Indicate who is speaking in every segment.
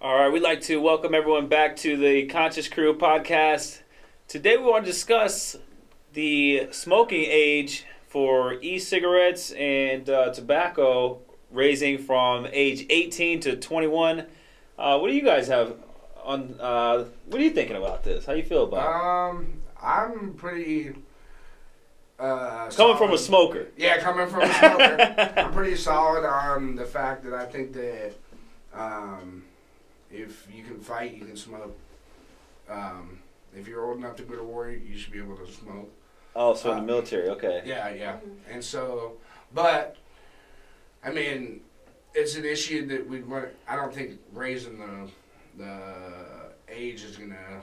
Speaker 1: All right, we'd like to welcome everyone back to the Conscious Crew podcast. Today we want to discuss the smoking age for e-cigarettes and tobacco, raising from age 18 to 21. What do you guys have on? What are you thinking about this? How do you feel about it?
Speaker 2: I'm pretty.
Speaker 1: Coming from a smoker.
Speaker 2: Yeah, coming from a smoker, I'm pretty solid on the fact that I think that if you can fight, you can smoke. If you're old enough to go to war, you should be able to smoke.
Speaker 1: Oh, so in the military, okay.
Speaker 2: Yeah. And so, but, I mean, it's an issue that we want. I don't think raising the age is going to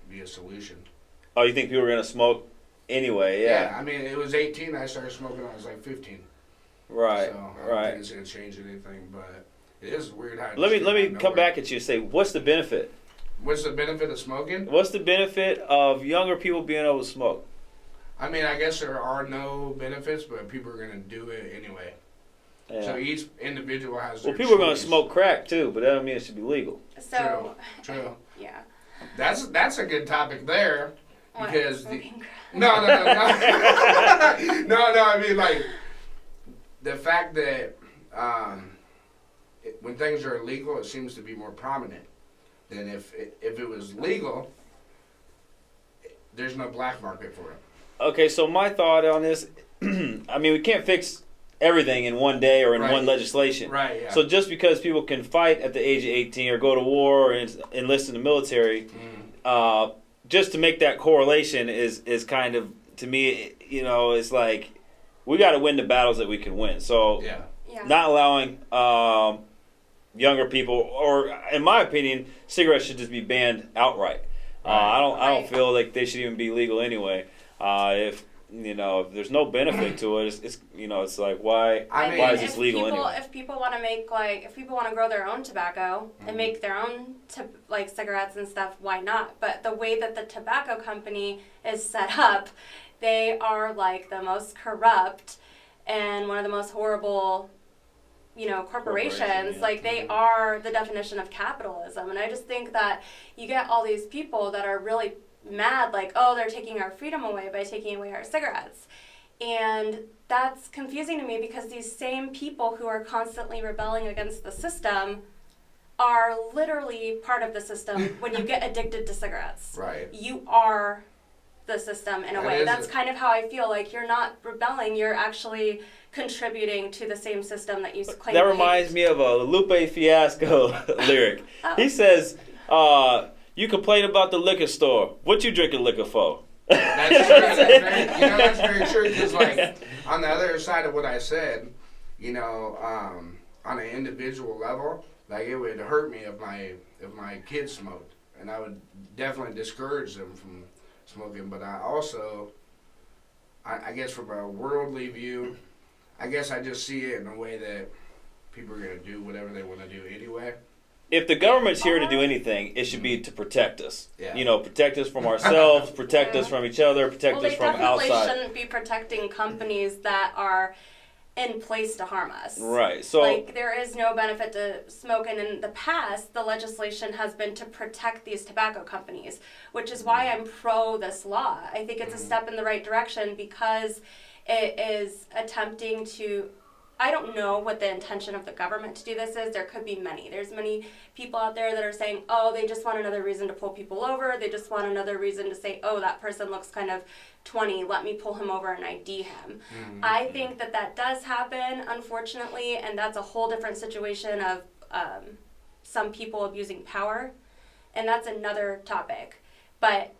Speaker 2: be a solution.
Speaker 1: Oh, you think people are going to smoke anyway? Yeah.
Speaker 2: I mean, it was 18. I started smoking when I was like 15.
Speaker 1: Right.
Speaker 2: So I don't think it's going to change anything, but it is weird how.
Speaker 1: Let me come back at you and say, what's the benefit?
Speaker 2: What's the benefit of smoking?
Speaker 1: What's the benefit of younger people being able to smoke?
Speaker 2: I mean, I guess there are no benefits, but people are going to do it anyway.
Speaker 1: Yeah.
Speaker 2: So each individual has their
Speaker 1: people are going to
Speaker 2: choice.
Speaker 1: smoke crack too, but that don't mean it should be legal.
Speaker 3: So,
Speaker 2: True.
Speaker 3: yeah.
Speaker 2: That's a good topic there because
Speaker 3: Smoking crack?
Speaker 2: no. I mean, like the fact that when things are illegal, it seems to be more prominent than if it was legal. There's no black market for it.
Speaker 1: Okay, so my thought on this, I mean, we can't fix everything in one day or in one legislation.
Speaker 2: Right, yeah.
Speaker 1: So just because people can fight at the age of 18 or go to war or enlist in the military, just to make that correlation is kind of, to me, it's like we got to win the battles that we can win. So not allowing younger people, or in my opinion, cigarettes should just be banned outright. I don't feel like they should even be legal anyway. If there's no benefit to it, it's like why is this legal anyway?
Speaker 3: If people want to grow their own tobacco and make their own cigarettes and stuff, why not? But the way that the tobacco company is set up, they are like the most corrupt and one of the most horrible corporations. Like they are the definition of capitalism. And I just think that you get all these people that are really mad, like, oh, they're taking our freedom away by taking away our cigarettes. And that's confusing to me because these same people who are constantly rebelling against the system are literally part of the system when you get addicted to cigarettes.
Speaker 2: Right.
Speaker 3: You are the system in a way. That's kind of how I feel. Like you're not rebelling, you're actually contributing to the same system that you claim.
Speaker 1: That reminds me of a Lupe Fiasco lyric. He says, you complain about the liquor store. What you drinking liquor for?
Speaker 2: That's true. That's very true. Because on the other side of what I said, on an individual level, like it would hurt me if my kids smoked, and I would definitely discourage them from smoking. But I also, I guess from a worldly view, I guess I just see it in a way that people are going to do whatever they want to do anyway.
Speaker 1: If the government's here to do anything, it should be to protect us.
Speaker 2: Yeah.
Speaker 1: Protect us from ourselves, protect us from each other, protect us from outside.
Speaker 3: They definitely shouldn't be protecting companies that are in place to harm us.
Speaker 1: Right. So
Speaker 3: there is no benefit to smoking. In the past, the legislation has been to protect these tobacco companies, which is why I'm pro this law. I think it's a step in the right direction because it is attempting to. I don't know what the intention of the government to do this is. There could be many. There's many people out there that are saying, oh, they just want another reason to pull people over. They just want another reason to say, oh, that person looks kind of 20. Let me pull him over and ID him. I think that does happen, unfortunately, and that's a whole different situation of some people abusing power, and that's another topic. But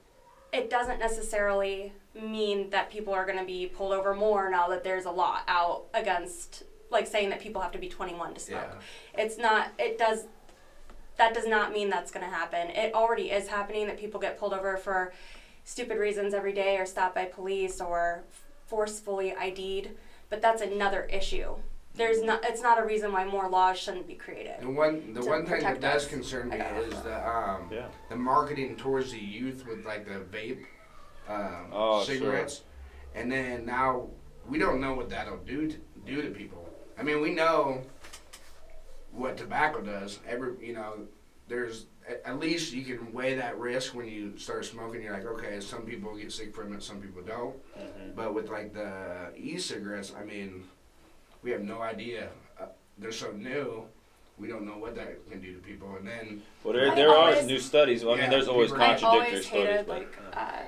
Speaker 3: it doesn't necessarily mean that people are going to be pulled over more now that there's a law out against saying that people have to be 21 to smoke. That does not mean that's going to happen. It already is happening that people get pulled over for stupid reasons every day or stopped by police or forcefully ID'd, but that's another issue. It's not a reason why more laws shouldn't be created.
Speaker 2: The one thing that does concern me is the marketing towards the youth with the vape cigarettes. Sure. And then now we don't know what that'll do to people. I mean, we know what tobacco does. there's at least you can weigh that risk when you start smoking. You're like, okay, some people get sick from it, some people don't. But with like the e-cigarettes, I mean, we have no idea. They're so new. We don't know what that can do to people. And then,
Speaker 1: well, there are new studies. Well, I
Speaker 2: Yeah,
Speaker 1: mean, there's always
Speaker 2: people are-
Speaker 3: I
Speaker 1: contradictory
Speaker 3: always
Speaker 1: studies.
Speaker 3: hated
Speaker 1: But,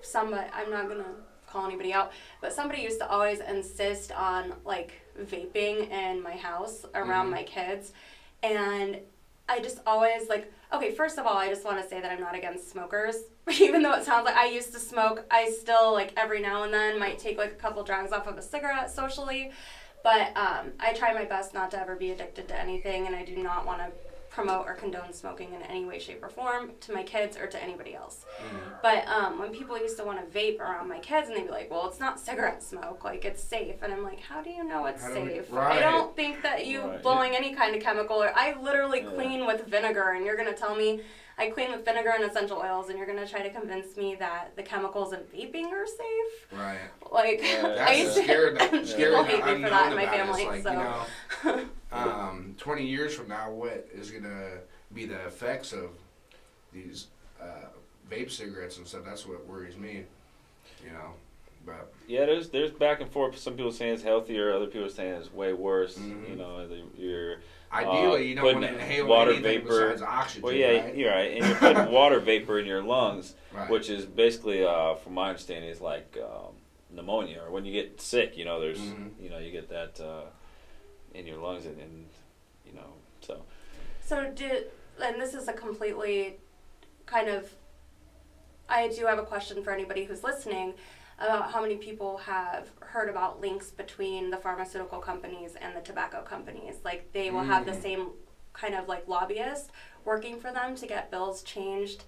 Speaker 3: somebody. I'm not gonna call anybody out, but somebody used to always insist on like vaping in my house around my kids, and I just always like. Okay, first of all, I just want to say that I'm not against smokers. Even though it sounds like I used to smoke, I still like every now and then might take like a couple drags off of a cigarette socially. But I try my best not to ever be addicted to anything, and I do not want to promote or condone smoking in any way, shape, or form to my kids or to anybody else. But when people used to want to vape around my kids, and they'd be like, well, it's not cigarette smoke, like, it's safe. And I'm like, how do you know it's safe?
Speaker 2: Right.
Speaker 3: I don't think that you blowing any kind of chemical, or I literally clean with vinegar, and you're going to tell me I clean with vinegar and essential oils, and you're going to try to convince me that the chemicals in vaping are safe?
Speaker 2: right.
Speaker 3: Like,
Speaker 2: That's
Speaker 3: I used
Speaker 2: the scary,
Speaker 3: people
Speaker 2: scary
Speaker 3: hate me for that in my family,
Speaker 2: like,
Speaker 3: so.
Speaker 2: you know, 20 years from now, what is going to be the effects of these vape cigarettes and stuff? That's what worries me, you know. But
Speaker 1: yeah, there's back and forth. Some people saying it's healthier, other people saying it's way worse. You know, you're
Speaker 2: ideally, you don't want to inhale
Speaker 1: water
Speaker 2: anything
Speaker 1: vapor.
Speaker 2: besides oxygen,
Speaker 1: Well, yeah,
Speaker 2: right?
Speaker 1: you're right, and you're putting water vapor in your lungs,
Speaker 2: Right.
Speaker 1: which is basically, from my understanding, is like pneumonia, or when you get sick. You know, there's you know, you get that in your lungs, and you know, so.
Speaker 3: So and this is a completely kind of, I do have a question for anybody who's listening about how many people have heard about links between the pharmaceutical companies and the tobacco companies. Like, they will have the same kind of like lobbyists working for them to get bills changed,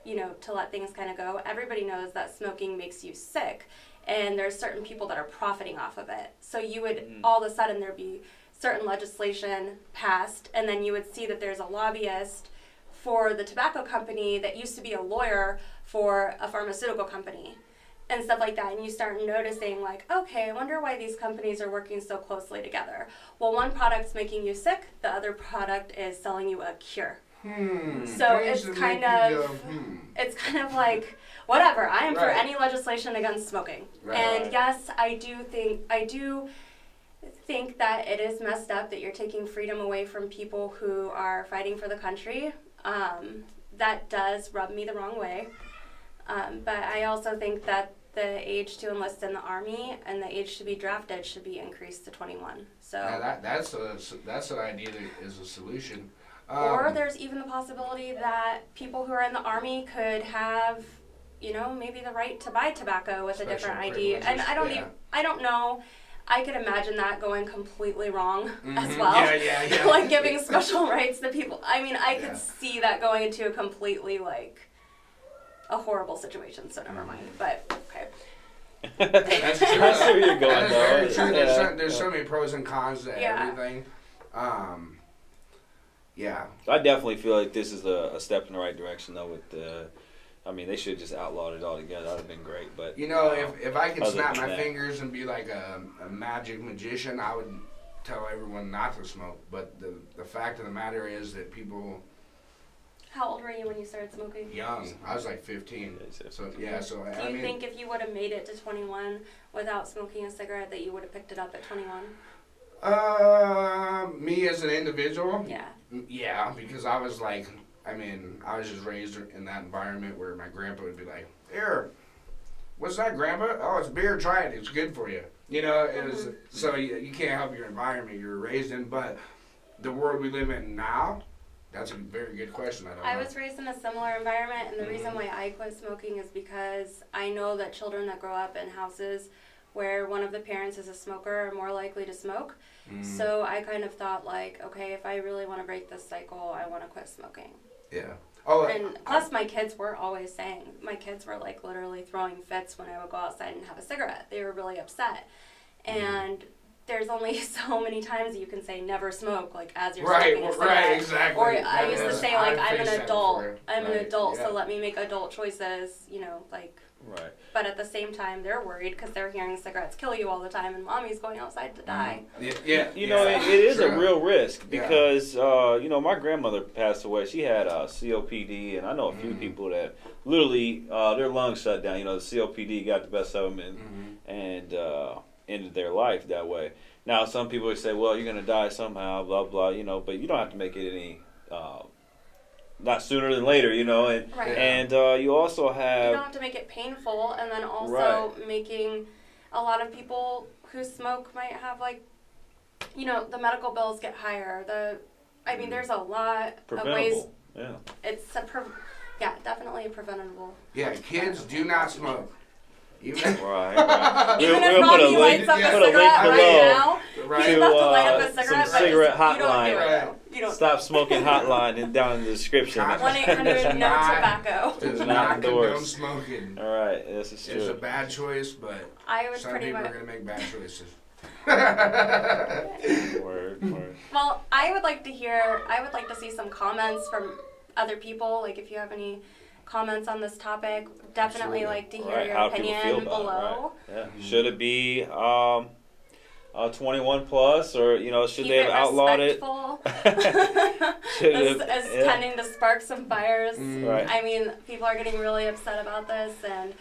Speaker 3: you know, to let things kind of go. Everybody knows that smoking makes you sick, and there's certain people that are profiting off of it. So you would, all of a sudden, there'd be certain legislation passed, and then you would see that there's a lobbyist for the tobacco company that used to be a lawyer for a pharmaceutical company and stuff like that. And you start noticing, like, okay, I wonder why these companies are working so closely together. Well, one product's making you sick, the other product is selling you a cure. So it's kind of, it's kind of like, whatever, I am for any legislation against smoking. And yes, I do think that it is messed up that you're taking freedom away from people who are fighting for the country. That does rub me the wrong way. But I also think that the age to enlist in the Army and the age to be drafted should be increased to 21. So
Speaker 2: now that's an idea that is a solution.
Speaker 3: or there's even the possibility that people who are in the Army could have, you know, maybe the right to buy tobacco with a different ID. And I don't know. I could imagine that going completely wrong as well.
Speaker 2: Yeah.
Speaker 3: Like giving special rights to people. I mean, I could see that going into a completely, like, a horrible situation, so never mind. But, okay.
Speaker 2: That's true.
Speaker 1: That's where you're going,
Speaker 2: That is
Speaker 1: though.
Speaker 2: very true.
Speaker 1: Yeah.
Speaker 2: There's so many pros and cons to
Speaker 3: Yeah.
Speaker 2: everything. Yeah.
Speaker 1: I definitely feel like this is a step in the right direction, though. With the, I mean, they should have just outlawed it altogether. That would have been great. But
Speaker 2: You know, if I could
Speaker 1: other
Speaker 2: snap
Speaker 1: than
Speaker 2: my
Speaker 1: that.
Speaker 2: fingers and be like a magic magician, I would tell everyone not to smoke. But the fact of the matter is that people
Speaker 3: How old were you when you started smoking?
Speaker 2: young, I was like 15. So yeah, so
Speaker 3: Do
Speaker 2: I
Speaker 3: you
Speaker 2: mean,
Speaker 3: think if you would have made it to 21 without smoking a cigarette that you would have picked it up at 21?
Speaker 2: me as an individual,
Speaker 3: Yeah.
Speaker 2: yeah, because I was like, I mean, I was just raised in that environment where my grandpa would be like, "Here, what's that, Grandpa? Oh, it's beer. Try it. It's good for you." You know, it was so you can't help your environment you're raised in, but the world we live in now, that's a very good question. I
Speaker 3: I was raised in a similar environment, and the reason why I quit smoking is because I know that children that grow up in houses where one of the parents is a smoker are more likely to smoke. So I kind of thought, like, okay, if I really want to break this cycle, I want to quit smoking.
Speaker 2: Yeah. Oh,
Speaker 3: And plus, my kids were always saying, my kids were like literally throwing fits when I would go outside and have a cigarette. They were really upset. And there's only so many times that you can say never smoke, like, as you're smoking a cigarette.
Speaker 2: right, exactly.
Speaker 3: Or I used to say, like,
Speaker 2: I've
Speaker 3: I'm
Speaker 2: faced
Speaker 3: an
Speaker 2: that
Speaker 3: adult.
Speaker 2: before.
Speaker 3: I'm an
Speaker 2: Right,
Speaker 3: adult,
Speaker 2: yeah.
Speaker 3: so let me make adult choices, you know, like,
Speaker 1: Right.
Speaker 3: But at the same time, they're worried because they're hearing cigarettes kill you all the time, and mommy's going outside to die.
Speaker 2: Yeah.
Speaker 1: You know, it is a
Speaker 2: True.
Speaker 1: real risk
Speaker 2: Yeah.
Speaker 1: because, you know, my grandmother passed away. She had COPD, and I know a few people that literally their lungs shut down. You know, the COPD got the best of them and ended their life that way. Now, some people would say, well, you're going to die somehow, blah, blah, you know, but you don't have to make it any, not sooner than later, you know. And,
Speaker 3: Right.
Speaker 1: and you also
Speaker 3: You
Speaker 1: have,
Speaker 3: don't have to make it painful, and then also
Speaker 1: Right.
Speaker 3: making a lot of people who smoke might have, like, you know, the medical bills get higher. I mean, there's a lot of ways.
Speaker 1: preventable. Yeah.
Speaker 3: It's definitely preventable.
Speaker 2: Yeah, kids do not smoke. Even
Speaker 1: Right.
Speaker 3: Even
Speaker 1: We'll
Speaker 3: if
Speaker 1: put a
Speaker 3: mommy
Speaker 1: link,
Speaker 3: lights up
Speaker 2: put
Speaker 3: a
Speaker 2: a link
Speaker 3: cigarette
Speaker 1: below
Speaker 3: right now,
Speaker 2: right.
Speaker 3: she's about to light up a
Speaker 1: some
Speaker 3: cigarette, but
Speaker 1: cigarette
Speaker 3: just, you don't
Speaker 1: hotline.
Speaker 3: do it.
Speaker 2: Right.
Speaker 3: You don't.
Speaker 1: Stop smoking hotline and down in the description.
Speaker 2: Gosh.
Speaker 3: 1-800
Speaker 2: Does
Speaker 3: no
Speaker 2: not-
Speaker 3: tobacco.
Speaker 2: does
Speaker 1: Not
Speaker 2: not condone
Speaker 1: endorsed.
Speaker 2: smoking.
Speaker 1: All right, this is
Speaker 2: It's a
Speaker 1: true.
Speaker 2: bad choice, but
Speaker 3: I would
Speaker 2: some
Speaker 3: pretty
Speaker 2: people
Speaker 3: much.
Speaker 2: are gonna make bad choices.
Speaker 1: Word.
Speaker 3: Well, I would like to see some comments from other people. Like, if you have any comments on this topic, definitely
Speaker 2: Absolutely.
Speaker 3: like to hear
Speaker 1: Right,
Speaker 3: your
Speaker 1: how people feel
Speaker 3: opinion
Speaker 1: about
Speaker 3: below.
Speaker 1: it, right? Yeah. Should it be 21 plus, or you know, should
Speaker 3: Keep
Speaker 1: they have
Speaker 3: it
Speaker 1: outlawed it?
Speaker 3: respectful.
Speaker 1: Should
Speaker 3: as
Speaker 1: it-
Speaker 3: as
Speaker 1: yeah.
Speaker 3: tending to spark some fires.
Speaker 1: Right.
Speaker 3: I mean, people are getting really upset about this, and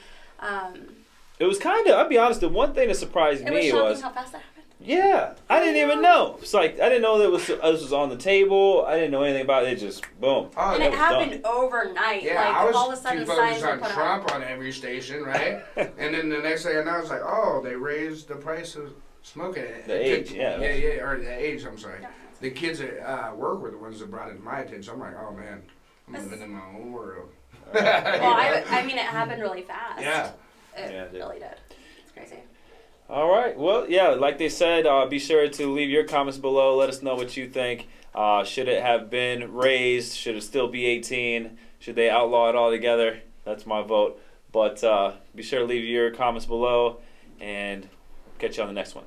Speaker 1: It was kind of. I'll be honest. The one thing that surprised
Speaker 3: it was
Speaker 1: me
Speaker 3: shocking
Speaker 1: was,
Speaker 3: how fast that happened.
Speaker 1: yeah, I didn't even know. It's like I didn't know that this was on the table. I didn't know anything about it. It just boom.
Speaker 2: Oh,
Speaker 3: And
Speaker 1: that
Speaker 3: it
Speaker 1: was
Speaker 3: happened overnight.
Speaker 2: yeah,
Speaker 3: like,
Speaker 2: I was
Speaker 3: all of a sudden
Speaker 2: too
Speaker 3: signs
Speaker 2: focused
Speaker 3: were
Speaker 2: on
Speaker 3: put
Speaker 2: Trump
Speaker 3: out.
Speaker 2: on every station, right? And then the next thing I know, it's like, oh, they raised the price of smoking.
Speaker 1: The age, yeah.
Speaker 2: or the age. I'm sorry. The kids at work were the ones that brought it to my attention. I'm like, oh man, I'm living in my own world.
Speaker 3: Well, I mean, it happened really fast.
Speaker 2: Yeah.
Speaker 3: It
Speaker 1: Yeah, it did.
Speaker 3: really did. It's crazy.
Speaker 1: All right. Well, yeah, like they said, be sure to leave your comments below. Let us know what you think. Should it have been raised? Should it still be 18? Should they outlaw it altogether? That's my vote. But be sure to leave your comments below, and catch you on the next one.